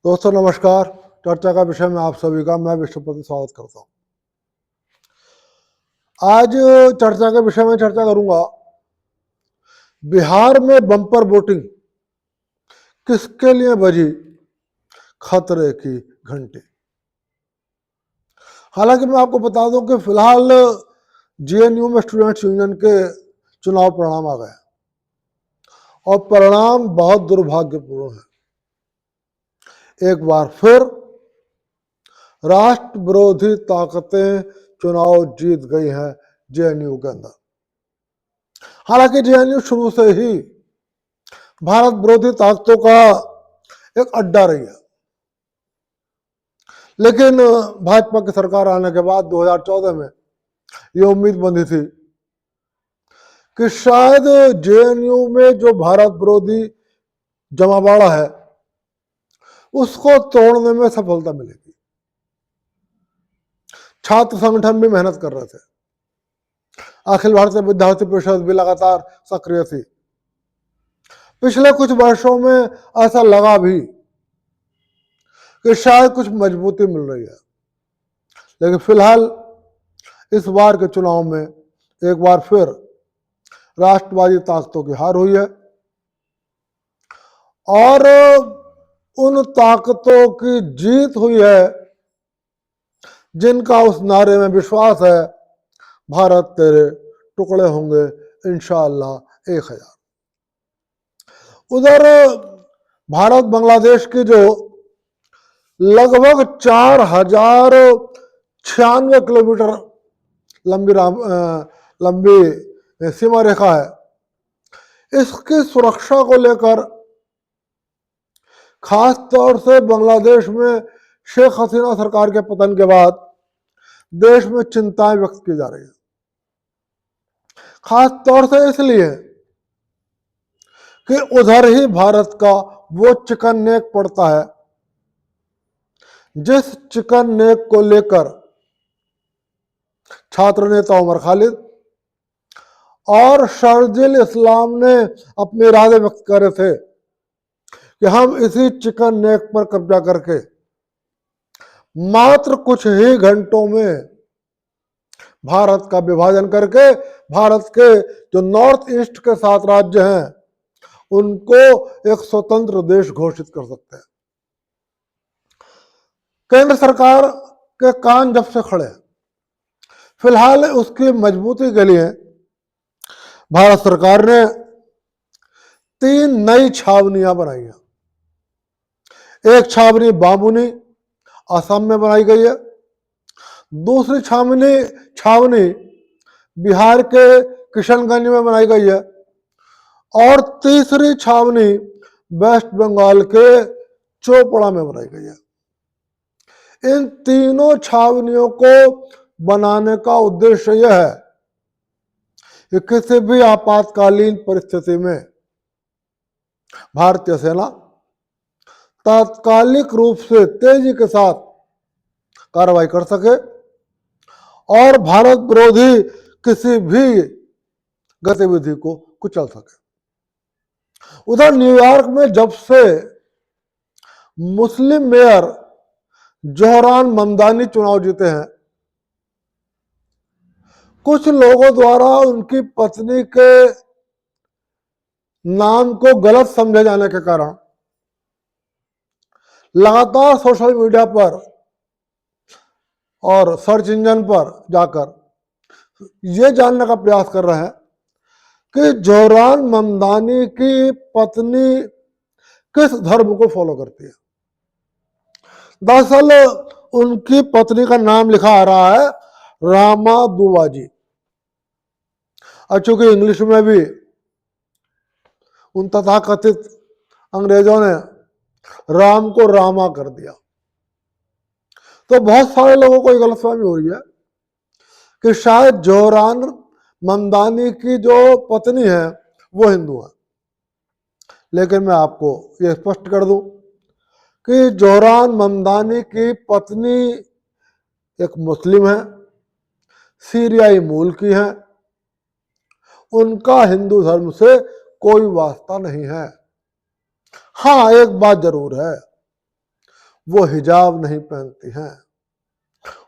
दोस्तों नमस्कार। चर्चा का विषय में आप सभी का मैं विश्वपति स्वागत करता हूं। आज चर्चा के विषय में चर्चा करूंगा बिहार में बम्पर वोटिंग किसके लिए बजी खतरे की घंटी। हालांकि मैं आपको बता दूं कि फिलहाल जेएनयू में स्टूडेंट्स यूनियन के चुनाव परिणाम आ गए और परिणाम बहुत दुर्भाग्यपूर्ण है। एक बार फिर राष्ट्र विरोधी ताकतें चुनाव जीत गई हैं जेएनयू के अंदर। हालांकि जेएनयू शुरू से ही भारत विरोधी ताकतों का एक अड्डा रही है, लेकिन भाजपा की सरकार आने के बाद 2014 में ये उम्मीद बंधी थी कि शायद जेएनयू में जो भारत विरोधी जमावाड़ा है उसको तोड़ने में सफलता मिलेगी। छात्र संगठन भी मेहनत कर रहे थे, अखिल भारतीय विद्यार्थी परिषद भी लगातार सक्रिय थी। पिछले कुछ वर्षों में ऐसा लगा भी कि शायद कुछ मजबूती मिल रही है, लेकिन फिलहाल इस बार के चुनाव में एक बार फिर राष्ट्रवादी ताकतों की हार हुई है और उन ताकतों की जीत हुई है जिनका उस नारे में विश्वास है, भारत तेरे टुकड़े होंगे इंशाअल्लाह 1000। उधर भारत बांग्लादेश की जो लगभग 4096 किलोमीटर लंबी सीमा रेखा है, इसकी सुरक्षा को लेकर खास तौर से बांग्लादेश में शेख हसीना सरकार के पतन के बाद देश में चिंताएं व्यक्त की जा रही है। खास तौर से इसलिए कि उधर ही भारत का वो चिकन नेक पड़ता है जिस चिकन नेक को लेकर छात्र नेता उमर खालिद और शर्जिल इस्लाम ने अपने इरादे व्यक्त करे थे कि हम इसी चिकन नेक पर कब्जा करके मात्र कुछ ही घंटों में भारत का विभाजन करके भारत के जो नॉर्थ ईस्ट के 7 राज्य हैं उनको एक स्वतंत्र देश घोषित कर सकते हैं। केंद्र सरकार के कान जब से खड़े, फिलहाल उसकी मजबूती के लिए भारत सरकार ने 3 नई छावनियां बनाई हैं। एक छावनी बामुनी असम में बनाई गई है, दूसरी छावनी बिहार के किशनगंज में बनाई गई है और तीसरी छावनी वेस्ट बंगाल के चोपड़ा में बनाई गई है। इन तीनों छावनियों को बनाने का उद्देश्य यह है कि किसी भी आपातकालीन परिस्थिति में भारतीय सेना तात्कालिक रूप से तेजी के साथ कार्रवाई कर सके और भारत विरोधी किसी भी गतिविधि को कुचल सके। उधर न्यूयॉर्क में जब से मुस्लिम मेयर जोहरान ममदानी चुनाव जीते हैं, कुछ लोगों द्वारा उनकी पत्नी के नाम को गलत समझे जाने के कारण लगातार सोशल मीडिया पर और सर्च इंजन पर जाकर यह जानने का प्रयास कर रहे हैं कि जोहरान ममदानी की पत्नी किस धर्म को फॉलो करती है। दरअसल उनकी पत्नी का नाम लिखा आ रहा है रामा दुवाजी, और चूंकि इंग्लिश में भी उन तथाकथित अंग्रेजों ने राम को रामा कर दिया, तो बहुत सारे लोगों को ये गलतफहमी हो रही है कि शायद जोहरान ममदानी की जो पत्नी है वो हिंदू है। लेकिन मैं आपको ये स्पष्ट कर दूं कि जोहरान ममदानी की पत्नी एक मुस्लिम है, सीरियाई मूल की है, उनका हिंदू धर्म से कोई वास्ता नहीं है। हाँ, एक बात जरूर है वो हिजाब नहीं पहनती हैं,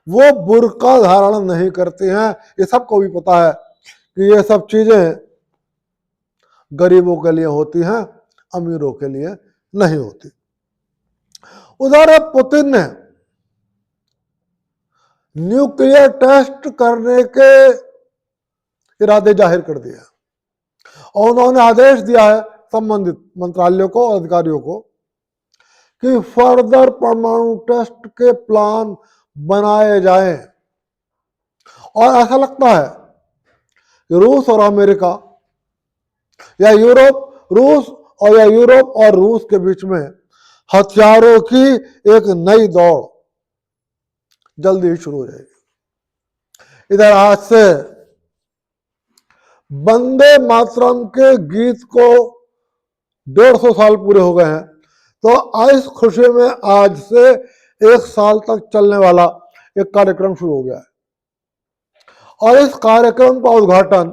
वो बुर्का धारण नहीं करती हैं। ये सबको भी पता है कि ये सब चीजें गरीबों के लिए होती हैं, अमीरों के लिए नहीं होती। उधर पुतिन ने न्यूक्लियर टेस्ट करने के इरादे जाहिर कर दिया और उन्होंने आदेश दिया है संबंधित मंत्रालयों को और अधिकारियों को कि फर्दर परमाणु टेस्ट के प्लान बनाए जाएं। और ऐसा लगता है कि रूस और अमेरिका या यूरोप और रूस के बीच में हथियारों की एक नई दौड़ जल्दी ही शुरू हो जाएगी। इधर आज से वंदे मातरम के गीत को 150 साल पूरे हो गए हैं, तो इस खुशी में आज से 1 साल तक चलने वाला एक कार्यक्रम शुरू हो गया है और इस कार्यक्रम का उद्घाटन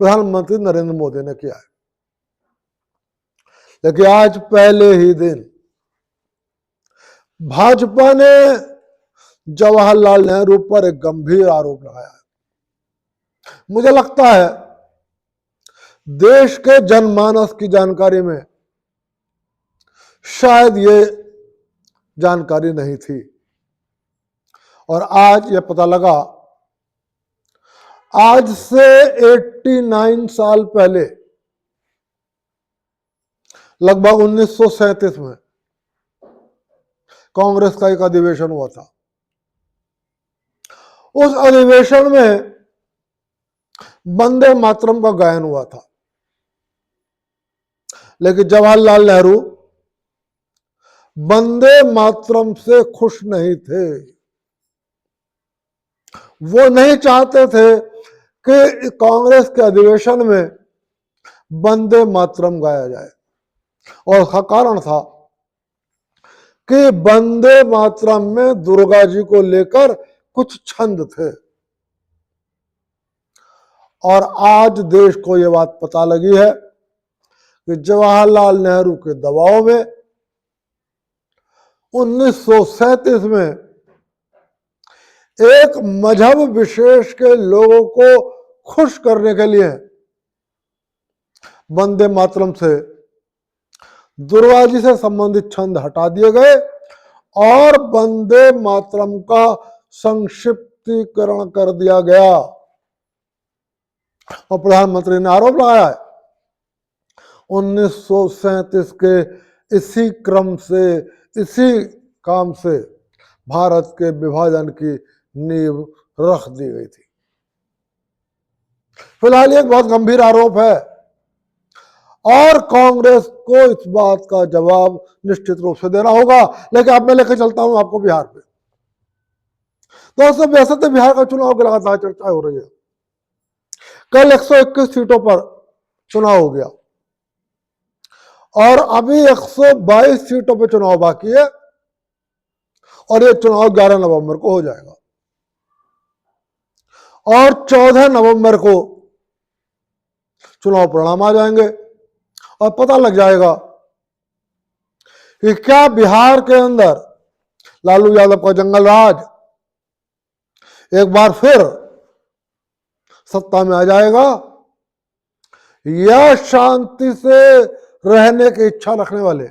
प्रधानमंत्री नरेंद्र मोदी ने किया है। लेकिन आज पहले ही दिन भाजपा ने जवाहरलाल नेहरू पर एक गंभीर आरोप लगाया है। मुझे लगता है देश के जनमानस की जानकारी में शायद ये जानकारी नहीं थी और आज ये पता लगा। आज से 89 साल पहले लगभग 1937 में कांग्रेस का एक अधिवेशन हुआ था। उस अधिवेशन में वंदे मातरम का गायन हुआ था, लेकिन जवाहरलाल नेहरू वंदे मातरम से खुश नहीं थे। वो नहीं चाहते थे कि कांग्रेस के अधिवेशन में वंदे मातरम गाया जाए और उसका कारण था कि वंदे मातरम में दुर्गा जी को लेकर कुछ छंद थे और आज देश को यह बात पता लगी है कि जवाहरलाल नेहरू के दबाव में 1937 में एक मजहब विशेष के लोगों को खुश करने के लिए वंदे मातरम से दुर्गा जी से संबंधित छंद हटा दिए गए और वंदे मातरम का संक्षिप्तीकरण कर दिया गया। और प्रधानमंत्री ने आरोप लगाया है 1937 के इसी क्रम से, इसी काम से भारत के विभाजन की नींव रख दी गई थी। फिलहाल एक बहुत गंभीर आरोप है और कांग्रेस को इस बात का जवाब निश्चित रूप से देना होगा। लेकिन अब मैं लेकर चलता हूं आपको बिहार पे। दोस्तों, वैसे तो बिहार का चुनाव की लगातार चर्चा हो रही है। कल 121 सीटों पर चुनाव हो गया और अभी 122 सीटों पर चुनाव बाकी है और ये चुनाव 11 नवंबर को हो जाएगा और 14 नवंबर को चुनाव परिणाम आ जाएंगे और पता लग जाएगा कि क्या बिहार के अंदर लालू यादव का जंगल राज एक बार फिर सत्ता में आ जाएगा या शांति से रहने की इच्छा रखने वाले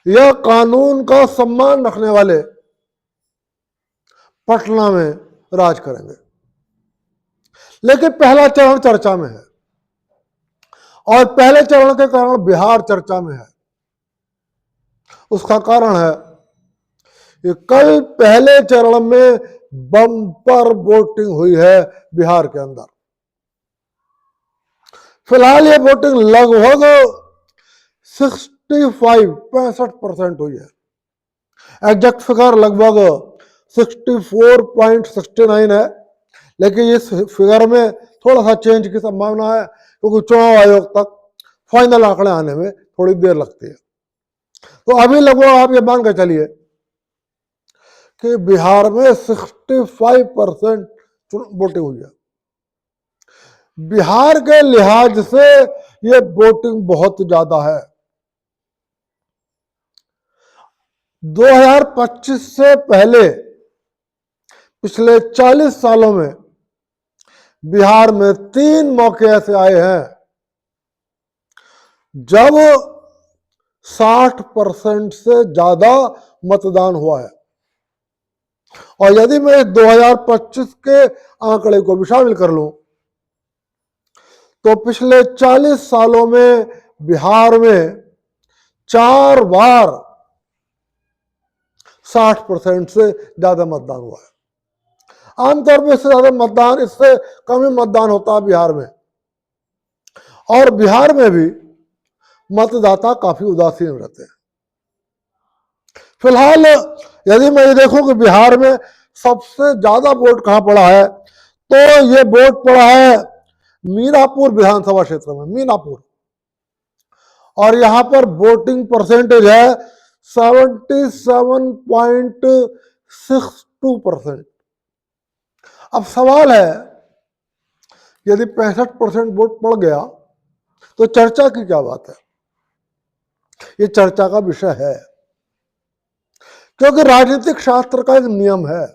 या कानून का सम्मान रखने वाले पटना में राज करेंगे। लेकिन पहला चरण चर्चा में है और पहले चरण के कारण बिहार चर्चा में है। उसका कारण है कि कल पहले चरण में बम्पर वोटिंग हुई है बिहार के अंदर। फिलहाल ये वोटिंग लगभग 65% हुई है। एग्जैक्ट फिगर लगभग 64.69 है, लेकिन इस फिगर में थोड़ा सा चेंज की संभावना है क्योंकि चुनाव आयोग तक फाइनल आंकड़े आने में थोड़ी देर लगती है। तो अभी लगभग आप ये मान के चलिए कि बिहार में 65% वोटिंग हुई है। बिहार के लिहाज से ये वोटिंग बहुत ज्यादा है। 2025 से पहले पिछले 40 सालों में बिहार में 3 मौके ऐसे आए हैं जब 60% से ज्यादा मतदान हुआ है। और यदि मैं 2025 के आंकड़े को भी शामिल कर लूं तो पिछले 40 सालों में बिहार में 4 बार 60% से ज्यादा मतदान हुआ है। आमतौर पर इससे ज्यादा मतदान, इससे कम ही मतदान होता है बिहार में। और बिहार में भी मतदाता काफी उदासीन रहते हैं। फिलहाल यदि मैं ये देखूं कि बिहार में सबसे ज्यादा वोट कहां पड़ा है, तो ये वोट पड़ा है मीनापुर विधानसभा क्षेत्र में, मीनापुर। और यहां पर वोटिंग परसेंटेज है 77.62%। अब सवाल है, यदि 65% वोट पड़ गया तो चर्चा की क्या बात है? ये चर्चा का विषय है, क्योंकि राजनीतिक शास्त्र का एक नियम है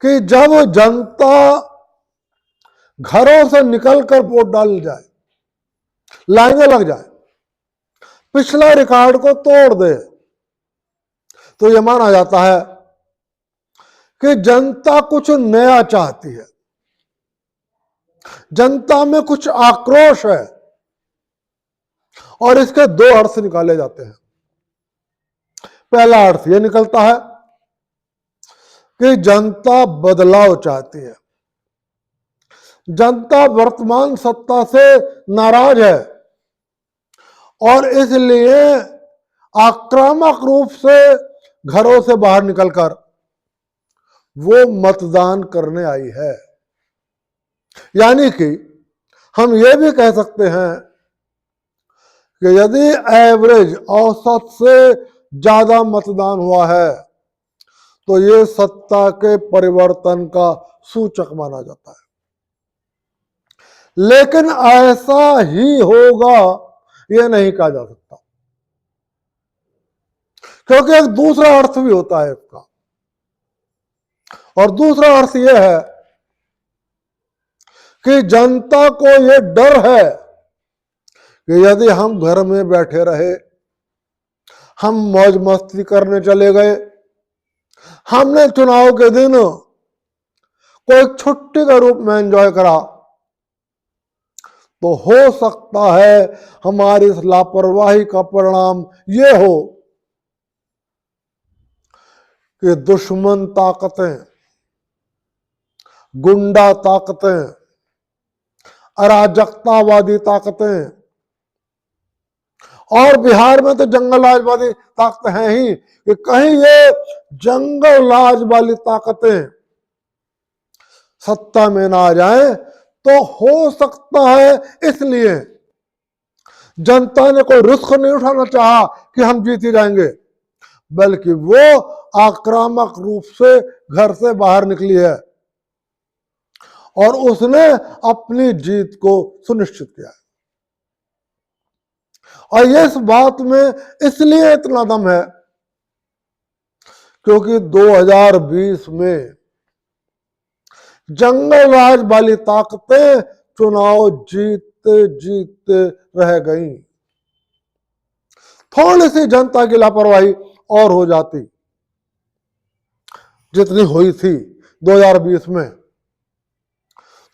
कि जब जनता घरों से निकलकर वोट डालने जाए, लाइनें लग जाए, पिछला रिकॉर्ड को तोड़ दे, तो यह माना जाता है कि जनता कुछ नया चाहती है, जनता में कुछ आक्रोश है। और इसके 2 अर्थ निकाले जाते हैं। पहला अर्थ यह निकलता है कि जनता बदलाव चाहती है, जनता वर्तमान सत्ता से नाराज है और इसलिए आक्रामक रूप से घरों से बाहर निकलकर वो मतदान करने आई है। यानी कि हम ये भी कह सकते हैं कि यदि एवरेज, औसत से ज्यादा मतदान हुआ है तो ये सत्ता के परिवर्तन का सूचक माना जाता है। लेकिन ऐसा ही होगा यह नहीं कहा जा सकता, क्योंकि एक दूसरा अर्थ भी होता है इसका। और दूसरा अर्थ यह है कि जनता को यह डर है कि यदि हम घर में बैठे रहे, हम मौज मस्ती करने चले गए, हमने चुनाव के दिन कोई छुट्टी के रूप में एंजॉय करा, तो हो सकता है हमारी इस लापरवाही का परिणाम यह हो कि दुश्मन ताकतें, गुंडा ताकतें, अराजकतावादी ताकतें, और बिहार में तो जंगलराजवादी ताकतें हैं ही, कि कहीं ये जंगलराज वाली ताकतें सत्ता में ना आ जाए, तो हो सकता है इसलिए जनता ने कोई रिस्क नहीं उठाना चाहा कि हम जीत ही जाएंगे, बल्कि वो आक्रामक रूप से घर से बाहर निकली है और उसने अपनी जीत को सुनिश्चित किया है। और ये इस बात में इसलिए इतना दम है क्योंकि 2020 में जंगलराज वाली ताकतें चुनाव जीतते जीतते रह गई। थोड़ी सी जनता की लापरवाही और हो जाती जितनी हुई थी 2020 में,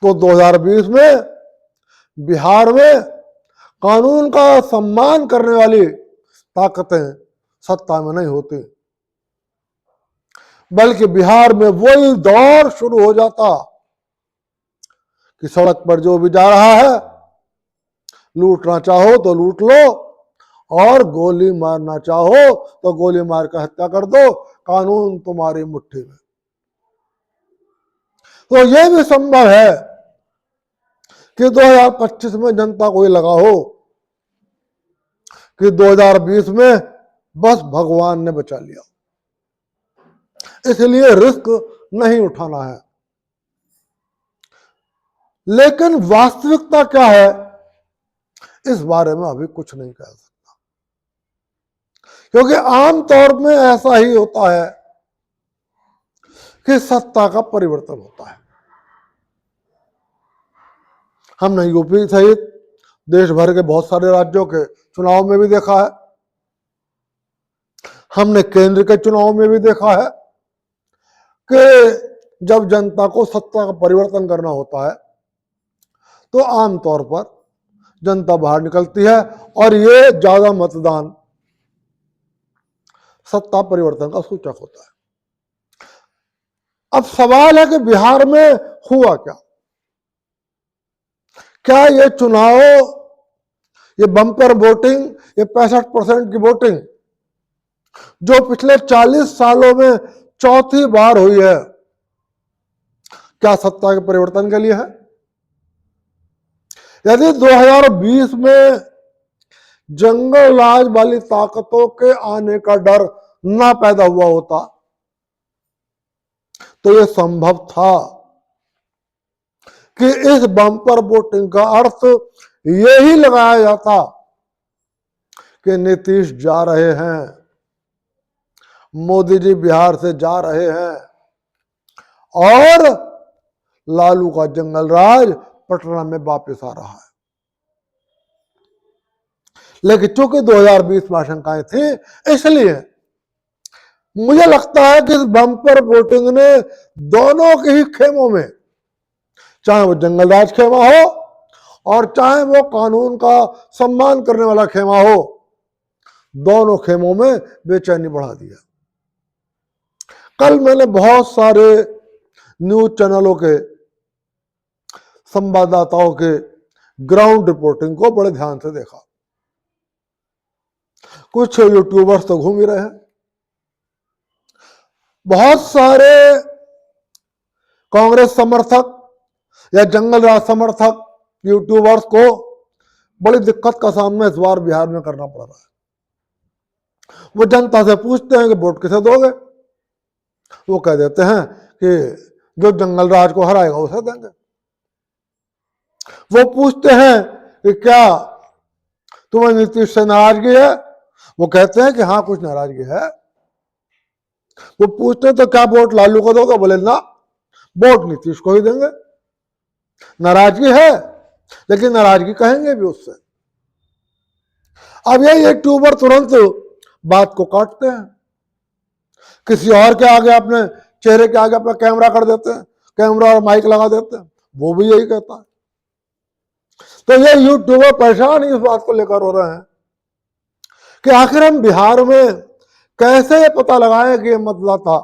तो 2020 में बिहार में कानून का सम्मान करने वाली ताकतें सत्ता में नहीं होती, बल्कि बिहार में वही दौर शुरू हो जाता कि सड़क पर जो भी जा रहा है, लूटना चाहो तो लूट लो और गोली मारना चाहो तो गोली मार कर हत्या कर दो, कानून तुम्हारी मुट्ठी में। तो यह भी संभव है कि 2025 में जनता को ये लगा हो कि 2020 में बस भगवान ने बचा लिया, इसलिए रिस्क नहीं उठाना है। लेकिन वास्तविकता क्या है, इस बारे में अभी कुछ नहीं कह सकता, क्योंकि आमतौर में ऐसा ही होता है कि सत्ता का परिवर्तन होता है। हमने यूपी सहित देश भर के बहुत सारे राज्यों के चुनाव में भी देखा है, हमने केंद्र के चुनाव में भी देखा है कि जब जनता को सत्ता का परिवर्तन करना होता है तो आमतौर पर जनता बाहर निकलती है और ये ज्यादा मतदान सत्ता परिवर्तन का सूचक होता है। अब सवाल है कि बिहार में हुआ क्या? क्या ये चुनाव, ये बम्पर वोटिंग, ये 65% की वोटिंग जो पिछले 40 सालों में चौथी बार हुई है, क्या सत्ता के परिवर्तन के लिए है? यदि 2020 में जंगल राज वाली ताकतों के आने का डर ना पैदा हुआ होता तो यह संभव था कि इस बम्पर वोटिंग का अर्थ यही लगाया जाता कि नीतीश जा रहे हैं, मोदी जी बिहार से जा रहे हैं और लालू का जंगल राज पटना में वापस आ रहा है। लेकिन चूंकि 2020 में आशंकाएं थी, इसलिए मुझे लगता है कि इस बम्पर वोटिंग ने दोनों के ही खेमों में, चाहे वो जंगल राज खेमा हो और चाहे वो कानून का सम्मान करने वाला खेमा हो, दोनों खेमों में बेचैनी बढ़ा दिया। कल मैंने बहुत सारे न्यूज चैनलों के संवाददाताओं के ग्राउंड रिपोर्टिंग को बड़े ध्यान से देखा। कुछ यूट्यूबर्स तो घूम ही रहे हैं, बहुत सारे कांग्रेस समर्थक या जंगल राज समर्थक यूट्यूबर्स को बड़ी दिक्कत का सामना इस बार बिहार में करना पड़ रहा है। वो जनता से पूछते हैं कि वोट किसे दोगे, वो कह देते हैं कि जो जंगल राज को हराएगा उसे देंगे। वो पूछते हैं कि क्या तुम्हें नीतीश से नाराजगी है, वो कहते हैं कि हाँ कुछ नाराजगी है। वो पूछते हैं तो क्या वोट लालू को दोगे, बोले ना वोट नीतीश को ही देंगे। नाराजगी है लेकिन नाराजगी कहेंगे भी उससे। अब ये यूट्यूबर तुरंत बात को काटते हैं, किसी और के आगे अपने चेहरे के आगे अपना कैमरा कर देते हैं, कैमरा और माइक लगा देते हैं, वो भी यही कहता है। तो ये यूट्यूबर परेशान ही इस बात को लेकर हो रहे हैं कि आखिर हम बिहार में कैसे ये पता लगाएं कि ये मतदाता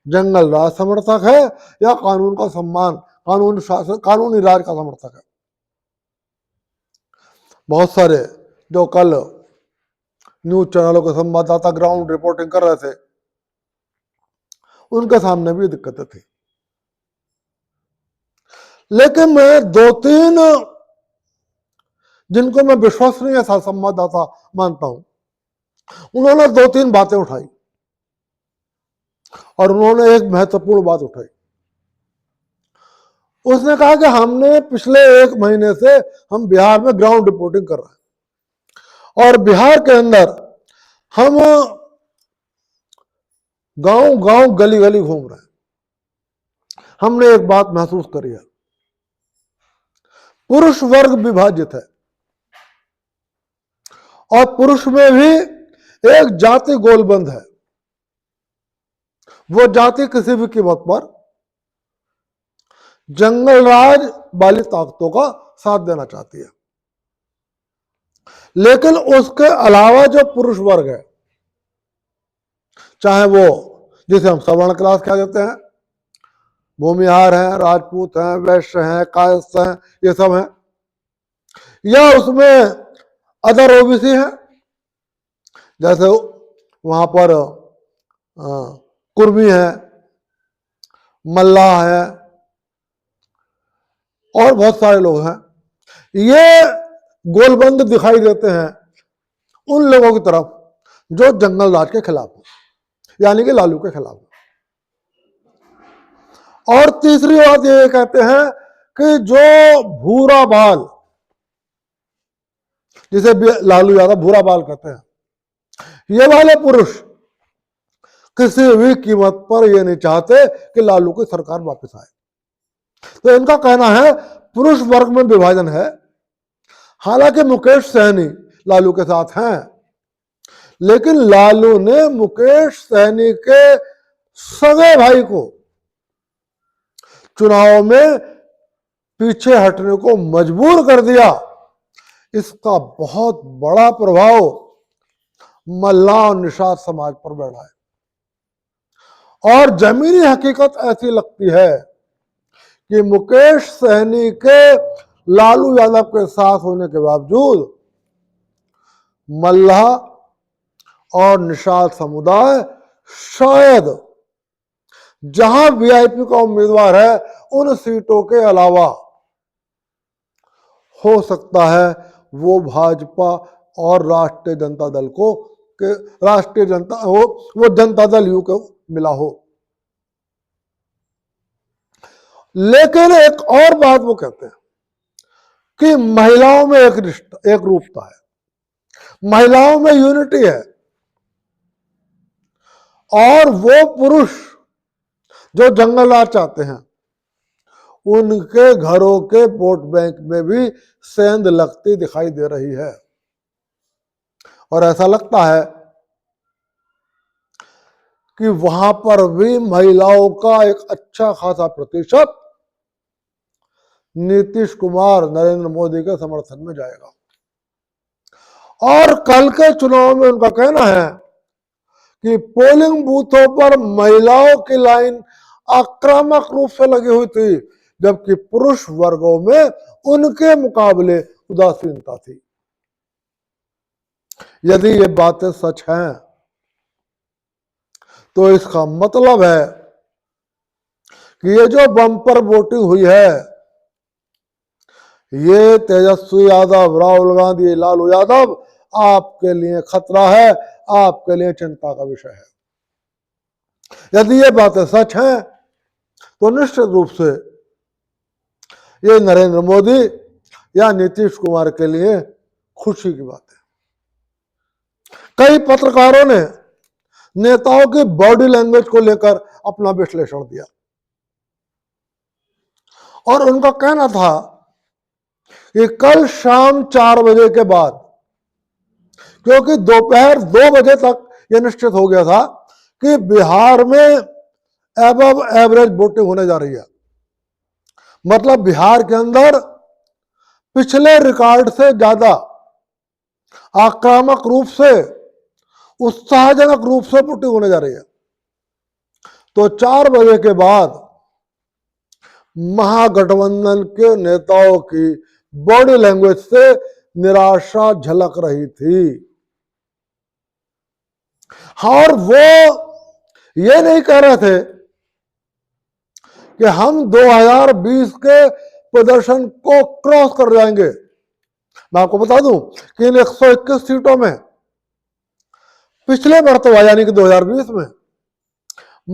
जंगल राज समर्थक है या कानून का सम्मान, कानून शासन, कानूनी राज का समर्थक है। बहुत सारे जो कल न्यूज चैनलों के संवाददाता ग्राउंड रिपोर्टिंग कर रहे थे, उनके सामने भी दिक्कतें थी। लेकिन मैं दो तीन जिनको मैं विश्वसनीय संवाददाता मानता हूं, उन्होंने दो तीन बातें उठाई और उन्होंने एक महत्वपूर्ण बात उठाई। उसने कहा कि हमने पिछले 1 महीने से हम बिहार में ग्राउंड रिपोर्टिंग कर रहे हैं और बिहार के अंदर हम गांव गांव गली गली घूम रहे हैं। हमने एक बात महसूस करी है, पुरुष वर्ग विभाजित है और पुरुष में भी एक जाति गोलबंद है। वो जाति किसी भी कीमत पर जंगल राज वाली ताकतों का साथ देना चाहती है। लेकिन उसके अलावा जो पुरुष वर्ग है, चाहे वो जिसे हम सवर्ण क्लास कह देते हैं, भूमिहार हैं, राजपूत हैं, वैश्य हैं, कायस्थ हैं, ये सब हैं, या उसमें अदर ओबीसी हैं, जैसे वहां पर कुर्मी है, मल्लाह है और बहुत सारे लोग हैं, ये गोलबंद दिखाई देते हैं उन लोगों की तरफ जो जंगल राज के खिलाफ हो, यानी कि लालू के खिलाफ हो। और तीसरी बात ये कहते हैं कि जो भूरा बाल, जिसे लालू यादव भूरा बाल कहते हैं, ये वाले पुरुष किसी भी कीमत पर ये नहीं चाहते कि लालू की सरकार वापस आए। तो इनका कहना है पुरुष वर्ग में विभाजन है। हालांकि मुकेश सहनी लालू के साथ हैं, लेकिन लालू ने मुकेश सहनी के सगे भाई को चुनाव में पीछे हटने को मजबूर कर दिया। इसका बहुत बड़ा प्रभाव मल्ला और निषाद समाज पर बैठा है। और जमीनी हकीकत ऐसी लगती है कि मुकेश सहनी के लालू यादव के साथ होने के बावजूद मल्ला और निषाद समुदाय शायद जहां वीआईपी का उम्मीदवार है उन सीटों के अलावा हो सकता है वो भाजपा और राष्ट्रीय जनता दल को राष्ट्रीय जनता वो जनता दल यू को मिला हो। लेकिन एक और बात वो कहते हैं कि महिलाओं में एक रिश्ता, एक रूपता है, महिलाओं में यूनिटी है। और वो पुरुष जो जंगल राज चाहते हैं उनके घरों के वोट बैंक में भी सेंध लगती दिखाई दे रही है। और ऐसा लगता है कि वहां पर भी महिलाओं का एक अच्छा खासा प्रतिशत नीतीश कुमार नरेंद्र मोदी के समर्थन में जाएगा। और कल के चुनाव में उनका कहना है कि पोलिंग बूथों पर महिलाओं की लाइन आक्रामक रूप से लगी हुई थी, जबकि पुरुष वर्गों में उनके मुकाबले उदासीनता थी। यदि ये बातें सच हैं तो इसका मतलब है कि ये जो बम्पर वोटिंग हुई है ये तेजस्वी यादव, राहुल गांधी, लालू यादव आपके लिए खतरा है, आपके लिए चिंता का विषय है। यदि ये बातें सच हैं तो निश्चित रूप से ये नरेंद्र मोदी या नीतीश कुमार के लिए खुशी की बात है। कई पत्रकारों ने नेताओं की बॉडी लैंग्वेज को लेकर अपना विश्लेषण दिया और उनका कहना था कि कल शाम 4 बजे के बाद, क्योंकि दोपहर 2 बजे तक यह निश्चित हो गया था कि बिहार में एबव एवरेज वोटिंग होने जा रही है, मतलब बिहार के अंदर पिछले रिकॉर्ड से ज्यादा आक्रामक रूप से, उत्साहजनक रूप से वोटिंग होने जा रही है। तो 4 बजे के बाद महागठबंधन के नेताओं की बॉडी लैंग्वेज से निराशा झलक रही थी। और वो ये नहीं कह रहे थे कि हम 2020 के प्रदर्शन को क्रॉस कर जाएंगे। मैं आपको बता दूं कि इन 121 सीटों में पिछले मर्तबा यानी कि 2020 में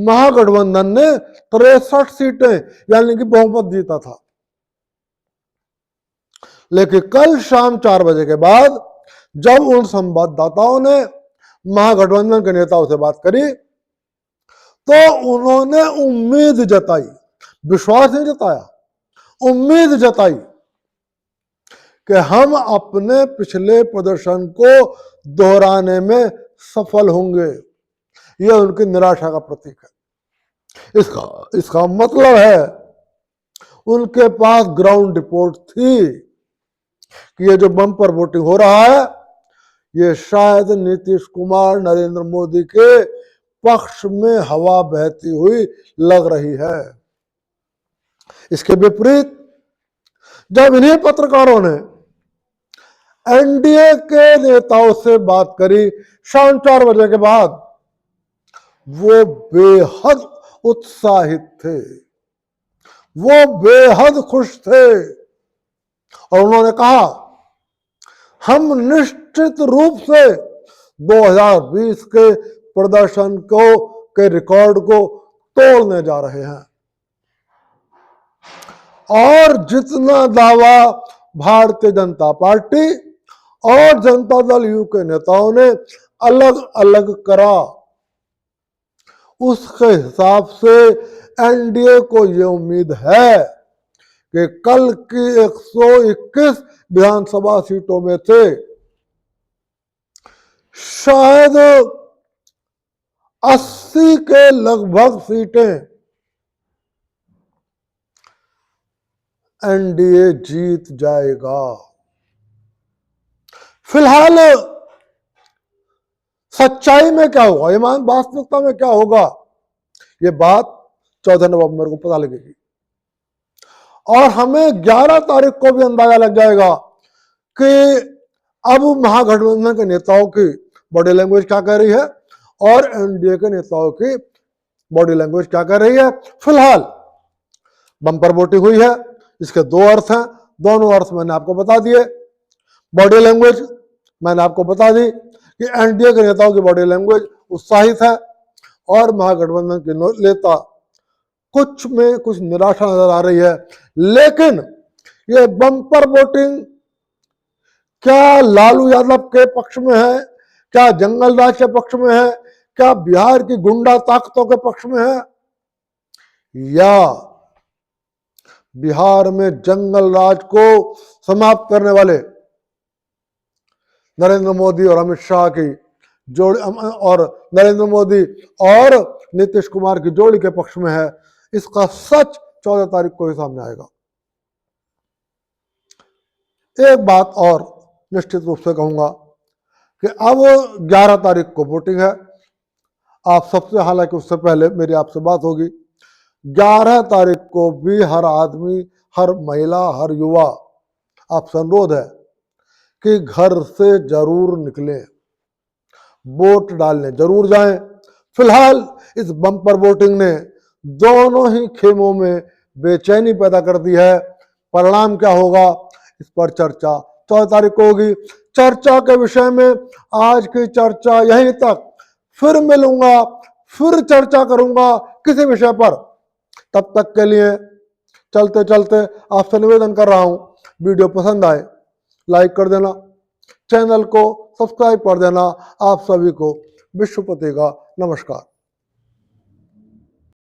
महागठबंधन ने 63 सीटें यानी कि बहुमत जीता था। लेकिन कल शाम 4 बजे के बाद जब उन संवाददाताओं ने महागठबंधन के नेताओं से बात करी तो उन्होंने उम्मीद जताई, विश्वास नहीं जताया, उम्मीद जताई कि हम अपने पिछले प्रदर्शन को दोहराने में सफल होंगे। यह उनकी निराशा का प्रतीक है। इसका मतलब है उनके पास ग्राउंड रिपोर्ट थी कि ये जो बम्पर वोटिंग हो रहा है ये शायद नीतीश कुमार, नरेंद्र मोदी के पक्ष में हवा बहती हुई लग रही है। इसके विपरीत जब इन्हीं पत्रकारों ने एनडीए के नेताओं से बात करी शाम 4 बजे के बाद, वो बेहद उत्साहित थे, वो बेहद खुश थे और उन्होंने कहा हम निश्चित रूप से 2020 के प्रदर्शन के रिकॉर्ड को तोड़ने जा रहे हैं। और जितना दावा भारतीय जनता पार्टी और जनता दल यू के नेताओं ने अलग अलग करा, उसके हिसाब से एनडीए को ये उम्मीद है कि कल की 121 विधानसभा सीटों में से शायद 80 के लगभग सीटें एनडीए जीत जाएगा। फिलहाल सच्चाई में क्या होगा, ईमान वास्तविकता में क्या होगा, ये बात 14 नवंबर को पता लगेगी और हमें 11 तारीख को भी अंदाजा लग जाएगा कि अब महागठबंधन के नेताओं की बॉडी लैंग्वेज क्या कह रही है और एनडीए के नेताओं की बॉडी लैंग्वेज क्या कह रही है। फिलहाल बम्पर वोटिंग हुई है, इसके दो अर्थ हैं, दोनों अर्थ मैंने आपको बता दिए। बॉडी लैंग्वेज मैंने आपको बता दी कि एनडीए के नेताओं की बॉडी लैंग्वेज उत्साहित है और महागठबंधन के नेता कुछ में कुछ निराशा नजर आ रही है। लेकिन ये बम्पर वोटिंग क्या लालू यादव के पक्ष में है, क्या जंगल राज के पक्ष में है, क्या बिहार की गुंडा ताकतों के पक्ष में है, या बिहार में जंगल राज को समाप्त करने वाले नरेंद्र मोदी और अमित शाह की जोड़ी और नरेंद्र मोदी और नीतीश कुमार की जोड़ी के पक्ष में है, इसका सच 14 तारीख को ही सामने आएगा। एक बात और निश्चित रूप से कहूंगा कि अब 11 तारीख को वोटिंग है, आप सबसे, हालांकि उससे पहले मेरी आपसे बात होगी, 11 तारीख को भी हर आदमी, हर महिला, हर युवा, आपसे अनुरोध है कि घर से जरूर निकलें, वोट डालने जरूर जाएं। फिलहाल इस बम्पर वोटिंग ने दोनों ही खेमों में बेचैनी पैदा कर दी है। परिणाम क्या होगा इस पर चर्चा 14 तारीख को होगी। चर्चा के विषय में आज की चर्चा यहीं तक, फिर मिलूंगा, फिर चर्चा करूंगा किसी विषय पर। तब तक के लिए चलते चलते आपसे निवेदन कर रहा हूं, वीडियो पसंद आए लाइक कर देना, चैनल को सब्सक्राइब कर देना। आप सभी को विश्वपति का नमस्कार।